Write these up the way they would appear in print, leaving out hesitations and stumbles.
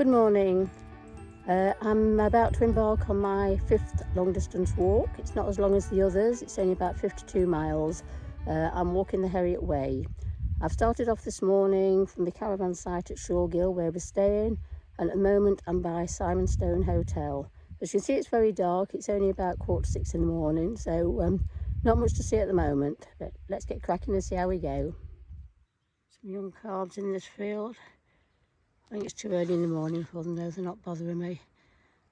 Good morning. I'm about to embark on my 5th long distance walk. It's not as long as the others, it's only about 52 miles. I'm walking the Herriot Way. I've started off this morning from the caravan site at Shawgill where we're staying, and at the moment I'm by Simonstone Hotel. As you can see, it's very dark. It's only about 6:15 in the morning, so not much to see at the moment, but let's get cracking and see how we go. Some young calves in this field. I think it's too early in the morning for them though, they're not bothering me.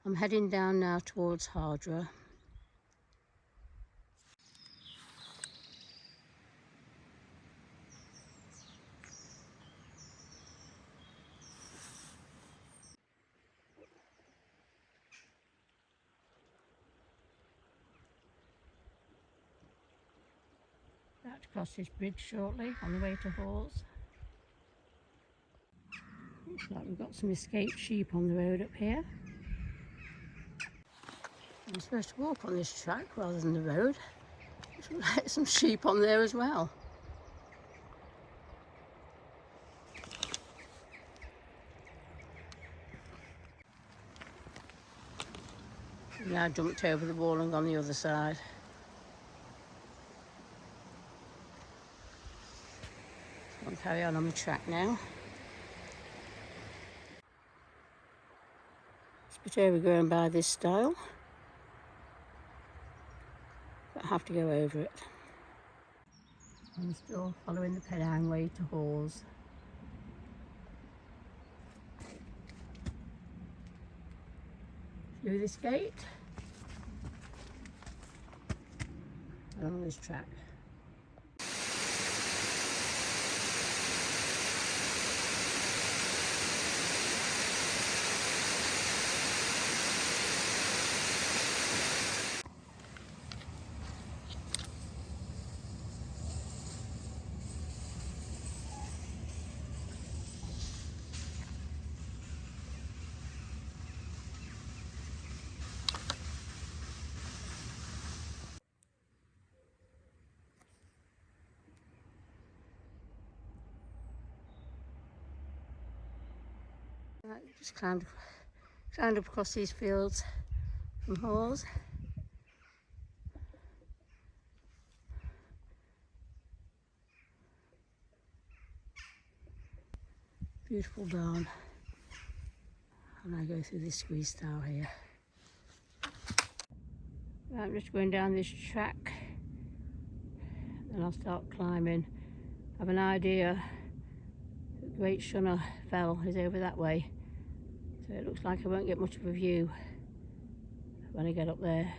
I'm heading down now towards Hardra. About to cross this bridge shortly on the way to Hawes. Looks like we've got some escaped sheep on the road up here. I'm supposed to walk on this track rather than the road. There's like some sheep on there as well. We've now jumped over the wall and gone the other side. I'll carry on the track now. This bit here we're going by this stile, but I have to go over it. I'm still following the Pennine Way to Hawes. Through this gate, along this track. Right, just climbed up across these fields from Hawes. Beautiful barn. And I go through this squeeze stile here. Right, I'm just going down this track. Then I'll start climbing. I have an idea. The great Shunner Fell is over that way. So it looks like I won't get much of a view when I get up there.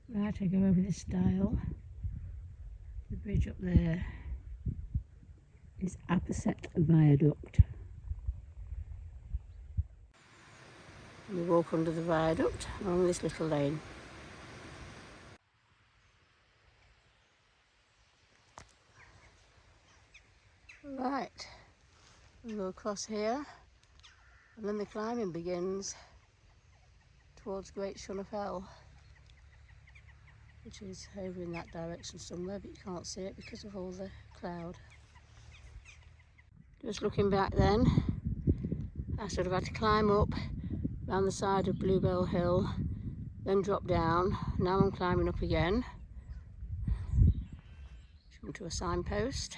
Right, I go over this stile. The bridge up there is Ivelet Viaduct. And we walk under the viaduct along this little lane. Right, we go across here, and then the climbing begins towards Great Shunner Fell, which is over in that direction somewhere, but you can't see it because of all the cloud. Just looking back then, I sort of had to climb up around the side of Bluebell Hill, then drop down. Now I'm climbing up again. Come to a signpost.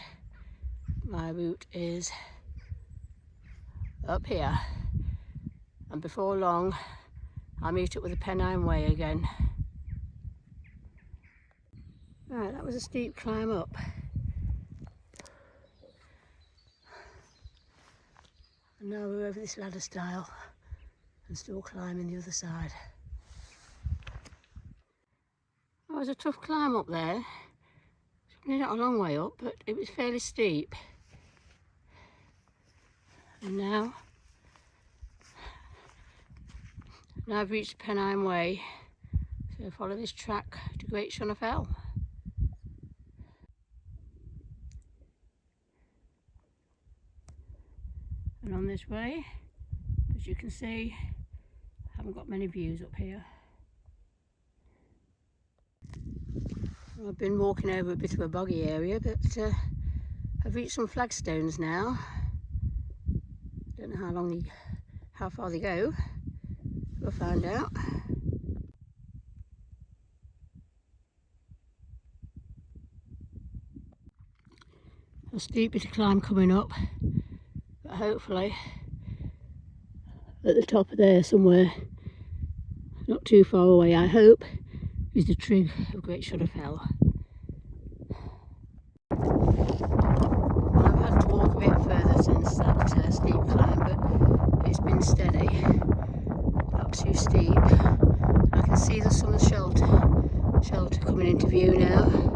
My route is up here, and before long I'll meet up with the Pennine Way again. Right, that was a steep climb up. And now we're over this ladder stile and still climbing the other side. It was a tough climb up there. It's not a long way up, but it was fairly steep. And now I've reached the Pennine Way, so follow this track to Great Shunner Fell. And on this way, as you can see, I haven't got many views up here. I've been walking over a bit of a boggy area, but I've reached some flagstones now. don't know how far they go. We'll find out. A steep bit of climb coming up, but hopefully at the top of there somewhere, not too far away I hope, is the trig of Great Shunner Fell. I've had to walk a bit further since that steep climb, but it's been steady, not too steep. I can see the summer shelter coming into view now.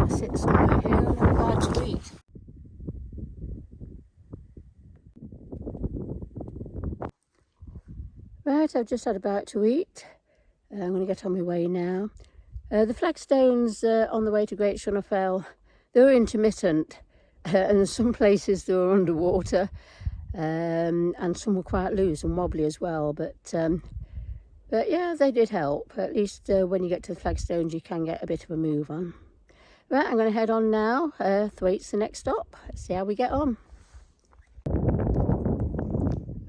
Sit somewhere here and have a bite to eat. Right, I've just had a bite to eat. I'm going to get on my way now. The flagstones on the way to Great Shunner Fell, they were intermittent, and in some places they were underwater, and some were quite loose and wobbly as well. But yeah, they did help. At least when you get to the flagstones, you can get a bit of a move on. Right, I'm going to head on now. Thwaite's the next stop. Let's see how we get on.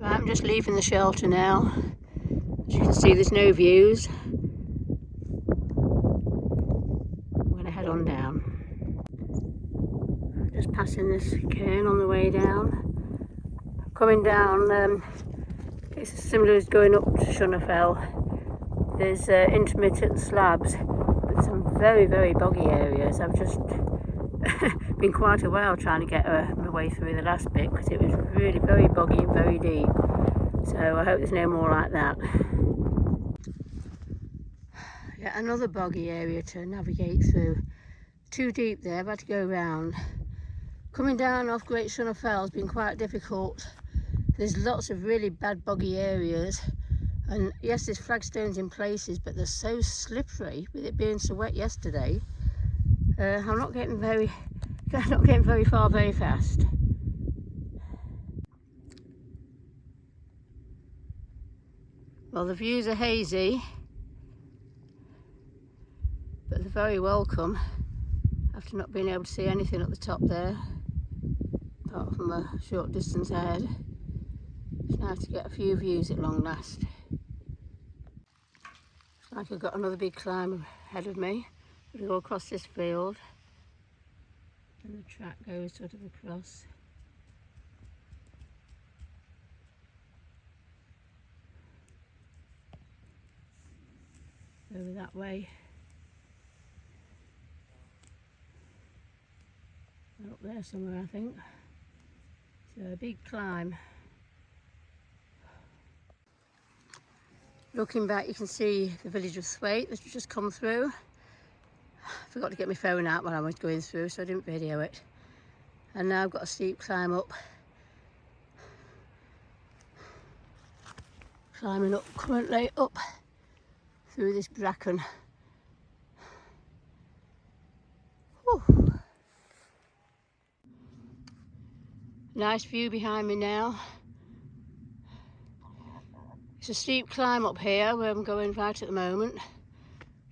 Right, I'm just leaving the shelter now. As you can see, there's no views. I'm going to head on down. Just passing this cairn on the way down. Coming down, it's similar as going up to Shunner Fell. There's intermittent slabs. Some very, very boggy areas. I've just been quite a while trying to get my way through the last bit because it was really very boggy and very deep. So I hope there's no more like that. Yeah, another boggy area to navigate through. Too deep there, I've had to go round. Coming down off Great Shunner Fell has been quite difficult. There's lots of really bad boggy areas. And yes, there's flagstones in places, but they're so slippery with it being so wet yesterday. I'm not getting very far very fast. Well, the views are hazy, but they're very welcome after not being able to see anything at the top there, apart from a short distance ahead. It's nice to get a few views at long last. Like I've got another big climb ahead of me. I'm going to go across this field and the track goes sort of across. Over that way. Up there somewhere I think. So a big climb. Looking back you can see the village of Thwaite that's just come through. I forgot to get my phone out when I was going through, so I didn't video it. And now I've got a steep climb up. Climbing up currently up through this bracken. Whew. Nice view behind me now. It's a steep climb up here where I'm going right at the moment.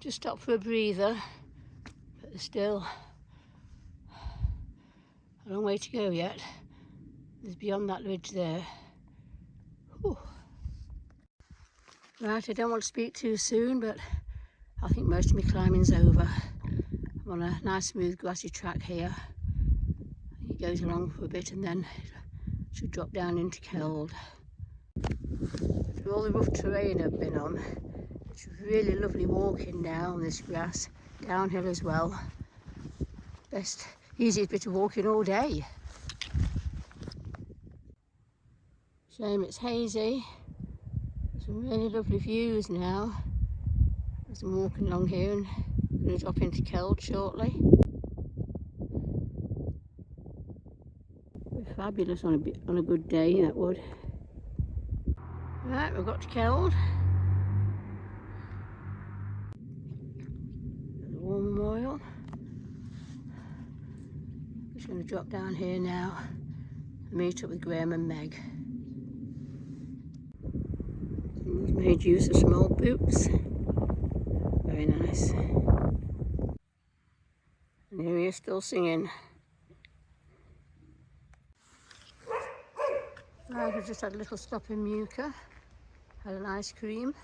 Just stopped for a breather, but there's still a long way to go yet. There's beyond that ridge there. Whew. Right, I don't want to speak too soon, but I think most of my climbing's over. I'm on a nice smooth grassy track here. It goes along for a bit and then it should drop down into Keld. After all the rough terrain I've been on, it's really lovely walking now on this grass, downhill as well. Easiest bit of walking all day. Shame it's hazy. Some really lovely views now as I'm walking along here, and I'm going to drop into Keld shortly. fabulous on a good day, that would. Right, we've got to Keld. The War Memorial. Just going to drop down here now and meet up with Graham and Meg. Someone's made use of some old boots. Very nice. And here he is still singing. Right, I've just had a little stop in Muka. Had an ice cream.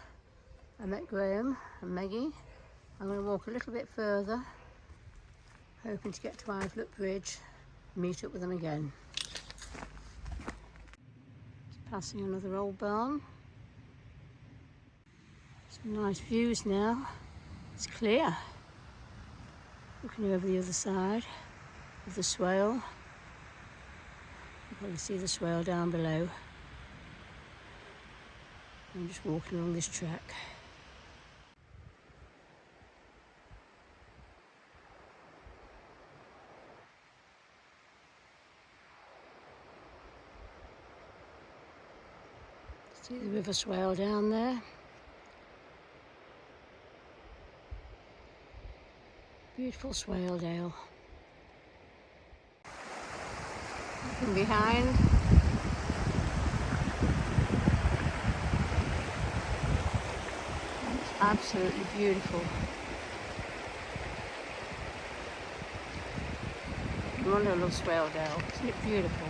I met Graham and Maggie. I'm going to walk a little bit further, hoping to get to Ivelet Bridge and meet up with them again. Just passing another old barn. Some nice views now. It's clear. Looking over the other side of the swale. You can probably see the swale down below. I'm just walking along this track. See the River Swale down there. Beautiful swale dale. Looking behind. It's absolutely beautiful. No wonder I love swale dale. Isn't it beautiful?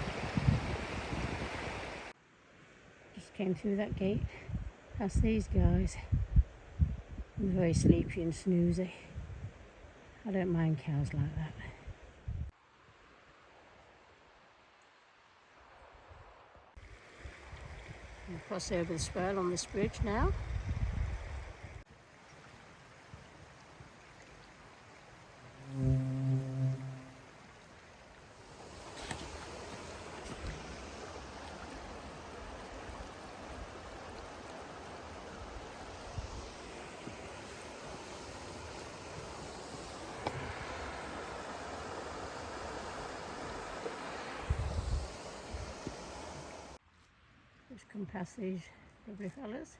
Just came through that gate, past these guys. I'm very sleepy and snoozy. I don't mind cows like that. We'll cross over the swale on this bridge now. Just come past these lovely fellas.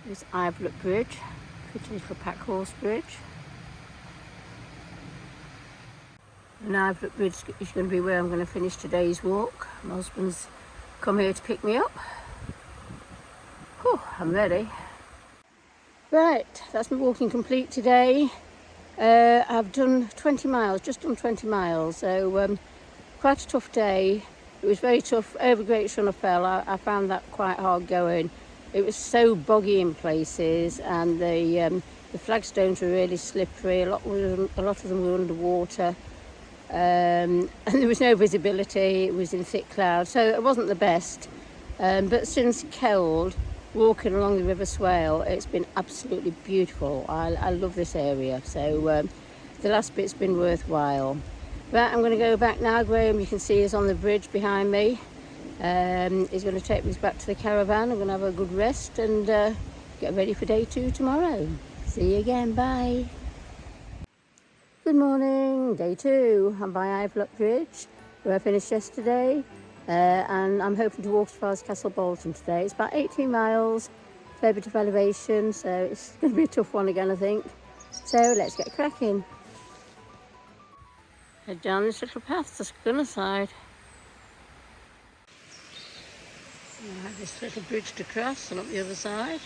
This Ivelet Bridge, pretty little pack horse bridge. And Ivelet Bridge is going to be where I'm going to finish today's walk. My husband's come here to pick me up. Whew, I'm ready. Right, that's my walking complete today. I've done 20 miles, just done 20 miles, so quite a tough day. It was very tough over Great Shunner Fell. I found that quite hard going. It was so boggy in places, and the flagstones were really slippery. A lot of them were underwater. And there was no visibility, it was in thick cloud, so it wasn't the best. But since Keld, walking along the River Swale, it's been absolutely beautiful. I love this area, so the last bit's been worthwhile. Right, I'm going to go back now. Graham, you can see, is on the bridge behind me. He's going to take me back to the caravan. I'm going to have a good rest and get ready for day 2 tomorrow. See you again, bye. Good morning, day 2. I'm by Ivelet Bridge, where I finished yesterday, and I'm hoping to walk as far as Castle Bolton today. It's about 18 miles, fair bit of elevation, so it's going to be a tough one again, I think. So let's get cracking. Head down this little path to Shunner side. I have this little bridge to cross and up the other side.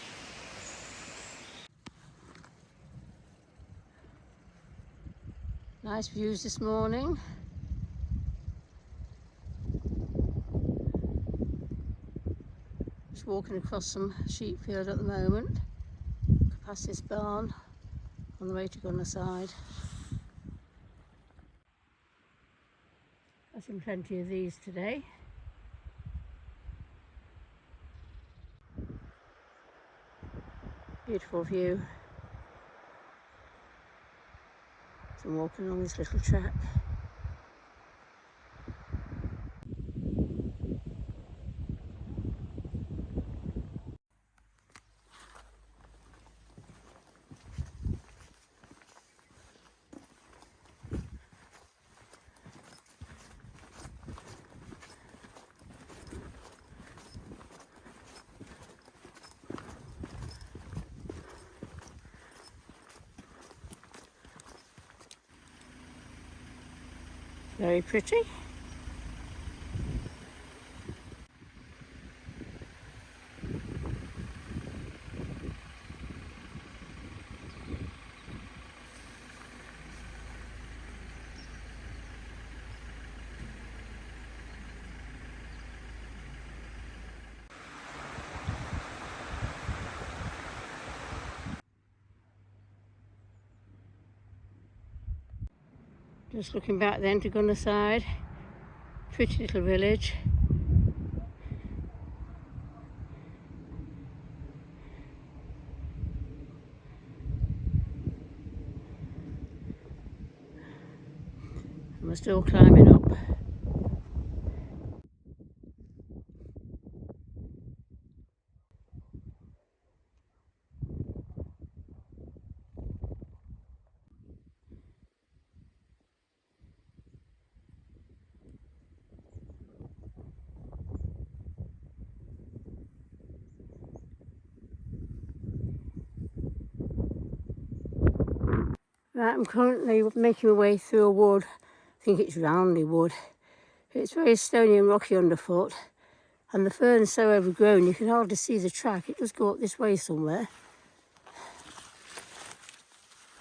Nice views this morning. Just walking across some sheep field at the moment. Past this barn on the way to Gunner side. I've seen plenty of these today. Beautiful view. I'm walking along this little track. Very pretty. Just looking back then to Gunner Side. Pretty little village. And we're still climbing up. Right, I'm currently making my way through a wood. I think it's Roundley Wood. It's very stony and rocky underfoot, and the fern's so overgrown you can hardly see the track. It does go up this way somewhere.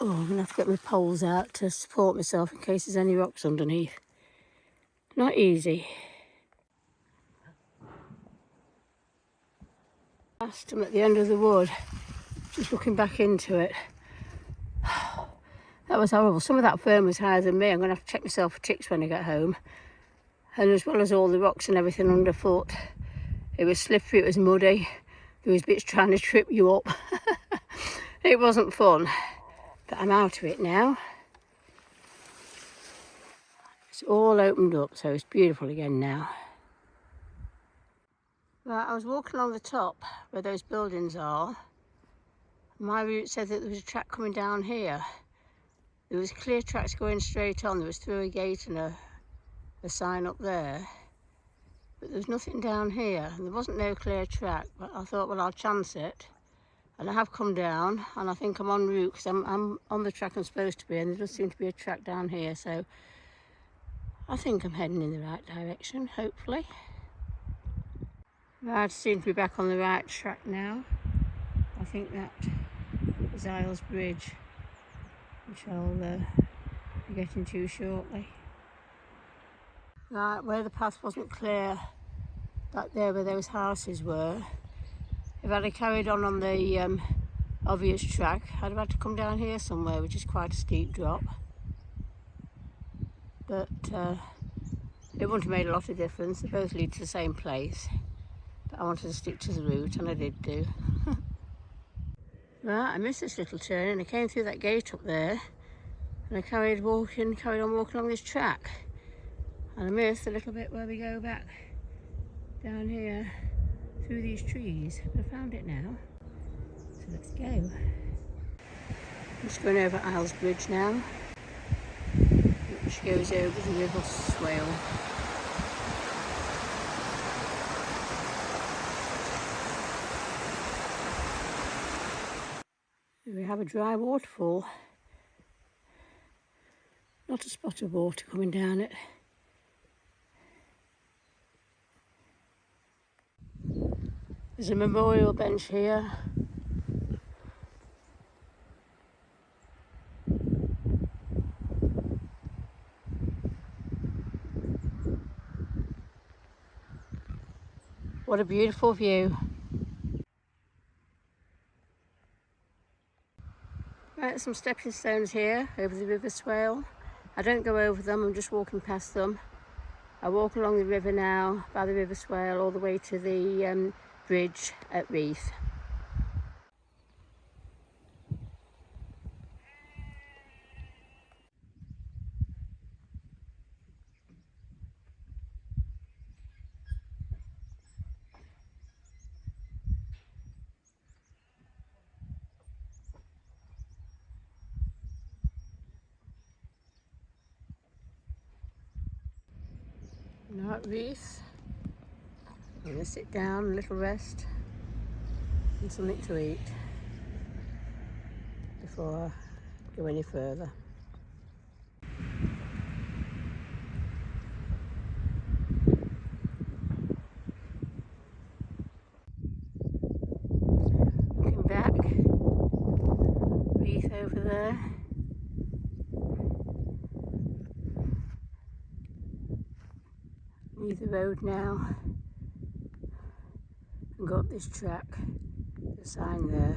Oh, I'm going to have to get my poles out to support myself in case there's any rocks underneath. Not easy. Last, I'm at the end of the wood, just looking back into it. That was horrible. Some of that fern was higher than me. I'm going to have to check myself for ticks when I get home. And as well as all the rocks and everything underfoot, it was slippery, it was muddy. There was bits trying to trip you up. It wasn't fun, but I'm out of it now. It's all opened up, so it's beautiful again now. Right, I was walking along the top where those buildings are. My route said that there was a track coming down here. There was clear tracks going straight on. There was through a gate and a sign up there. But there was nothing down here. And there wasn't no clear track, but I thought, well, I'll chance it. And I have come down, and I think I'm en route because I'm on the track I'm supposed to be, and there does seem to be a track down here. So I think I'm heading in the right direction, hopefully. I seem to be back on the right track now. I think that is Ivelet Bridge, which I'll be getting to shortly. Right, where the path wasn't clear, back there where those houses were, if I'd have carried on the obvious track, I'd have had to come down here somewhere, which is quite a steep drop. But it wouldn't have made a lot of difference. They both lead to the same place. But I wanted to stick to the route, and I did do. Right, I missed this little turn, and I came through that gate up there, and I carried on walking along this track. And I missed a little bit where we go back down here through these trees. But I found it now, so let's go. I'm just going over Ivelet Bridge now, which goes over the River Swale. We have a dry waterfall. Not a spot of water coming down it. There's a memorial bench here. What a beautiful view. Right, some stepping stones here over the River Swale. I don't go over them, I'm just walking past them. I walk along the river now, by the River Swale, all the way to the bridge at Reeth. We're at Reeth. I'm going to sit down, a little rest, and something to eat before I go any further. Looking back, Reeth over there. Leave the road now and go up this track. The sign there.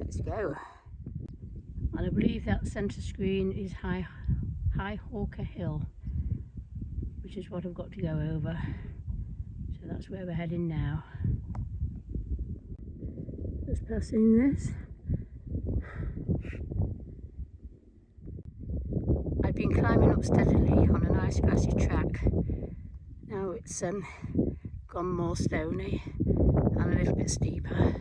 Let's go. And I believe that centre screen is High Hawker Hill, which is what I've got to go over. So that's where we're heading now. Just passing this. I've been climbing up steadily on a nice grassy track. Now it's gone more stony and a little bit steeper.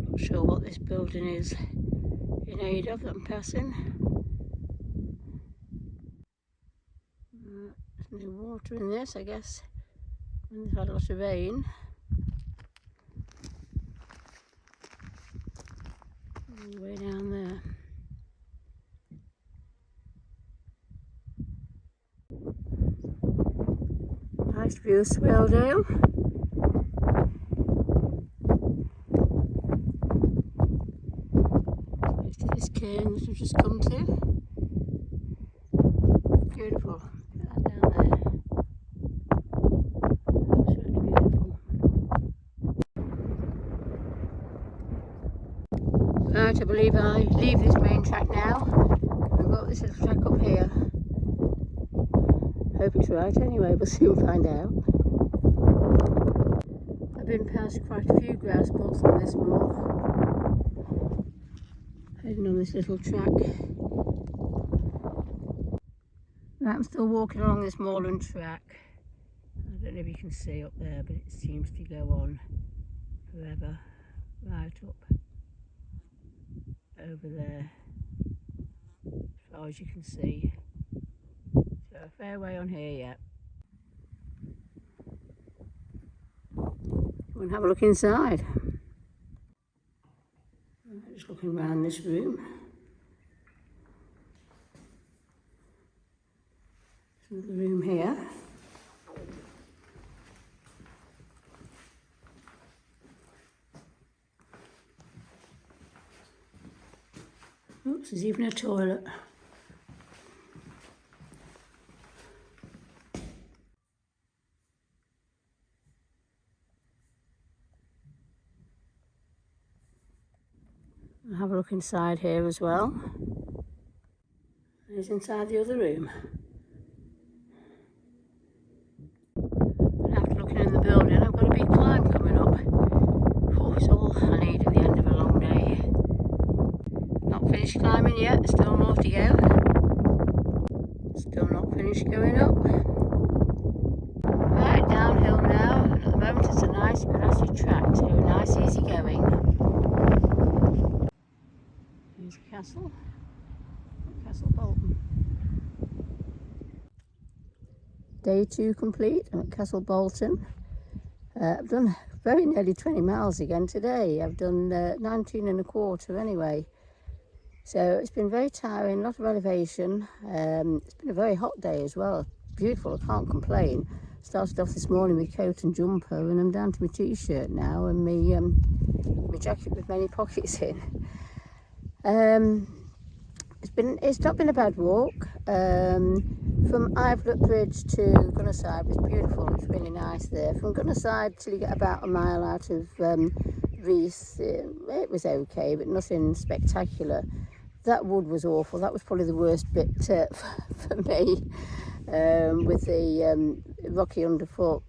Not sure what this building is in aid of that I'm passing. There's no water in this, I guess, when they've had a lot of rain. All the way down there. Nice River Swale down. This cairn that we've just come to. Beautiful. Look at that down there. Absolutely beautiful. Right, I believe I leave this main track now and go up this little track up here. Hope it's right anyway, we'll soon find out. I've been past quite a few grouse spots on this moor. Heading on this little track. Right, I'm still walking along this moorland track. I don't know if you can see up there, but it seems to go on forever, right up over there, as far as you can see. So a fair way on here yet. Go and have a look inside. Just looking around this room. There's another room here. Oops, there's even a toilet. I'll have a look inside here as well. There's inside the other room. And after looking in the building, I've got a big climb coming up. Oh, it's all I need at the end of a long day. Not finished climbing yet, still more to go. Still not finished going up. Right, downhill now, and at the moment it's a nice grassy track, so nice easy going. Here's the castle, Castle Bolton. Day 2 complete. I'm at Castle Bolton. I've done very nearly 20 miles again today. I've done 19 and a quarter anyway. So it's been very tiring, a lot of elevation. It's been a very hot day as well. Beautiful, I can't complain. Started off this morning with coat and jumper, and I'm down to my t-shirt now and my jacket with many pockets in. It's not been a bad walk. From Ivelet Bridge to Gunnerside was beautiful. It's really nice there. From Gunnerside till you get about a mile out of Reeth, it was okay, but nothing spectacular. That wood was awful. That was probably the worst bit for me, with the rocky underfoot.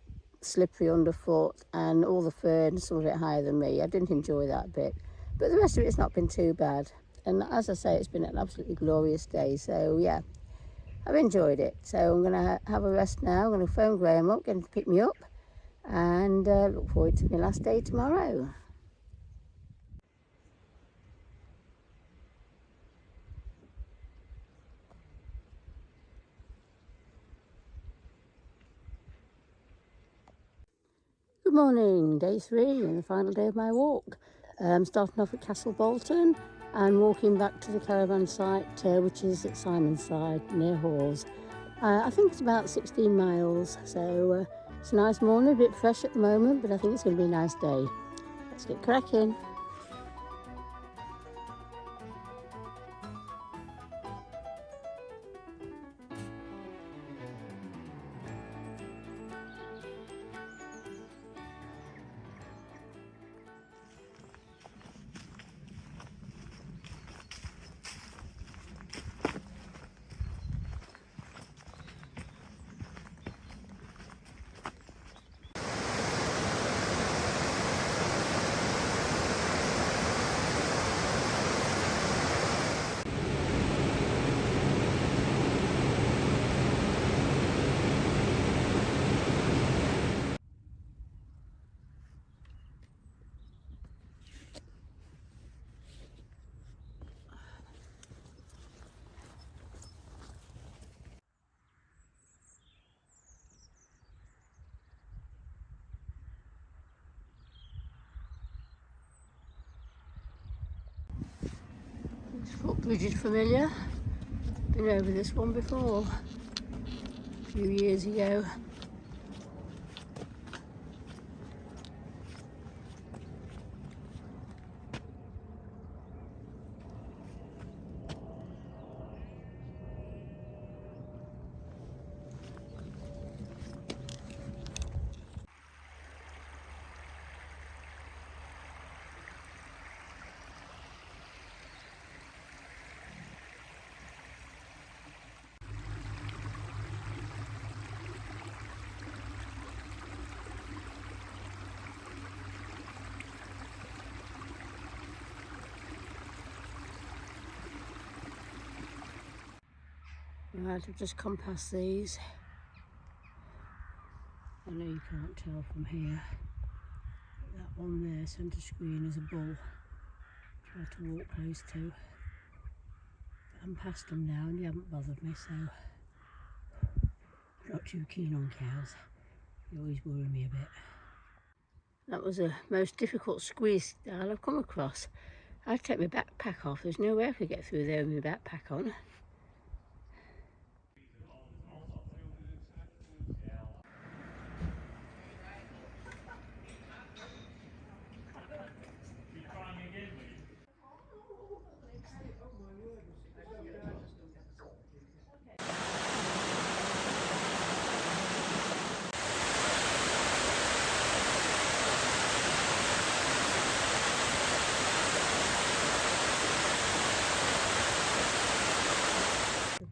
slippery underfoot, and all the fern, some of it higher than me. I didn't enjoy that bit, but the rest of it's not been too bad. And as I say, it's been an absolutely glorious day. So yeah, I've enjoyed it. So I'm going to have a rest now. I'm going to phone Graham up, get him to pick me up, and look forward to my last day tomorrow. Good morning, day 3 and the final day of my walk. Starting off at Castle Bolton and walking back to the caravan site, which is at Simonstone near Hawes. I think it's about 16 miles, so it's a nice morning, a bit fresh at the moment, but I think it's going to be a nice day. Let's get cracking. This footbridge is familiar. Been over this one before, a few years ago. Right, I've just come past these. I know you can't tell from here. That one there, centre screen, is a bull. Try to walk close to. But I'm past them now and they haven't bothered me, so I'm not too keen on cows. They always worry me a bit. That was the most difficult squeeze style I've come across. I'd take my backpack off. There's no way I could get through there with my backpack on.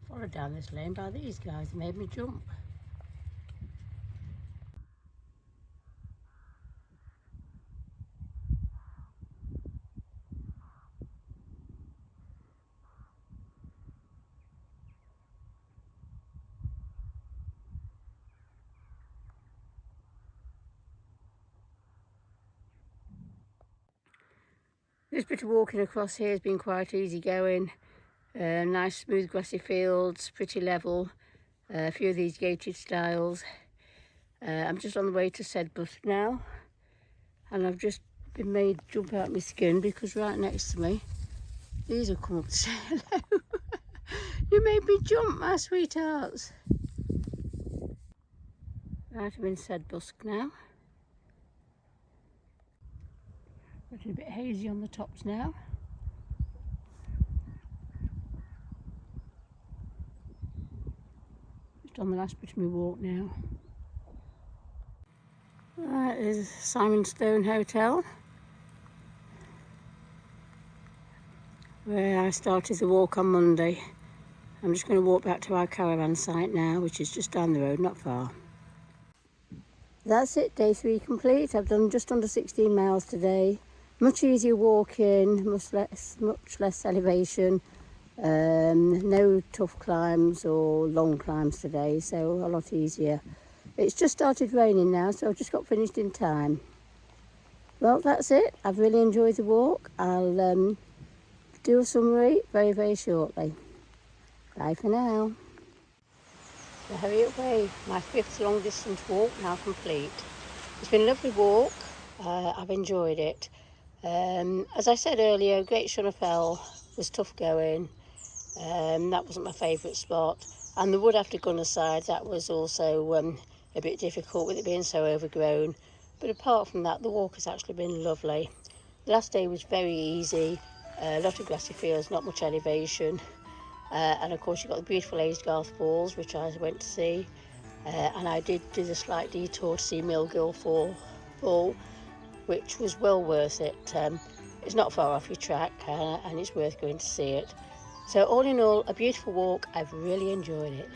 Followed down this lane by these guys, they made me jump. This bit of walking across here has been quite easy going. Nice smooth grassy fields, pretty level, a few of these gated stiles. I'm just on the way to Sedbusk now, and I've just been made jump out my skin because right next to me, these have come up to say hello. You made me jump, my sweethearts. Right, I'm in Sedbusk now. Getting a bit hazy on the tops now. Just on the last bit of my walk now. That is Simonstone Hotel, where I started the walk on Monday. I'm just going to walk back to our caravan site now, which is just down the road, not far. That's it, day 3 complete. I've done just under 16 miles today. Much easier walking, much less elevation. No tough climbs or long climbs today, so a lot easier. It's just started raining now, so I've just got finished in time. Well, that's it. I've really enjoyed the walk. I'll do a summary very, very shortly. Bye for now. The Herriot Way, my 5th long distance walk, now complete. It's been a lovely walk. I've enjoyed it. As I said earlier, Great Shunner Fell was tough going. That wasn't my favourite spot. And the wood after Gunner Side, that was also a bit difficult with it being so overgrown. But apart from that, the walk has actually been lovely. The last day was very easy. A lot of grassy fields, not much elevation. And of course you've got the beautiful Aysgarth Falls, which I went to see. And I did do the slight detour to see Millgill Fall, which was well worth it. It's not far off your track and it's worth going to see it. So all in all, a beautiful walk. I've really enjoyed it.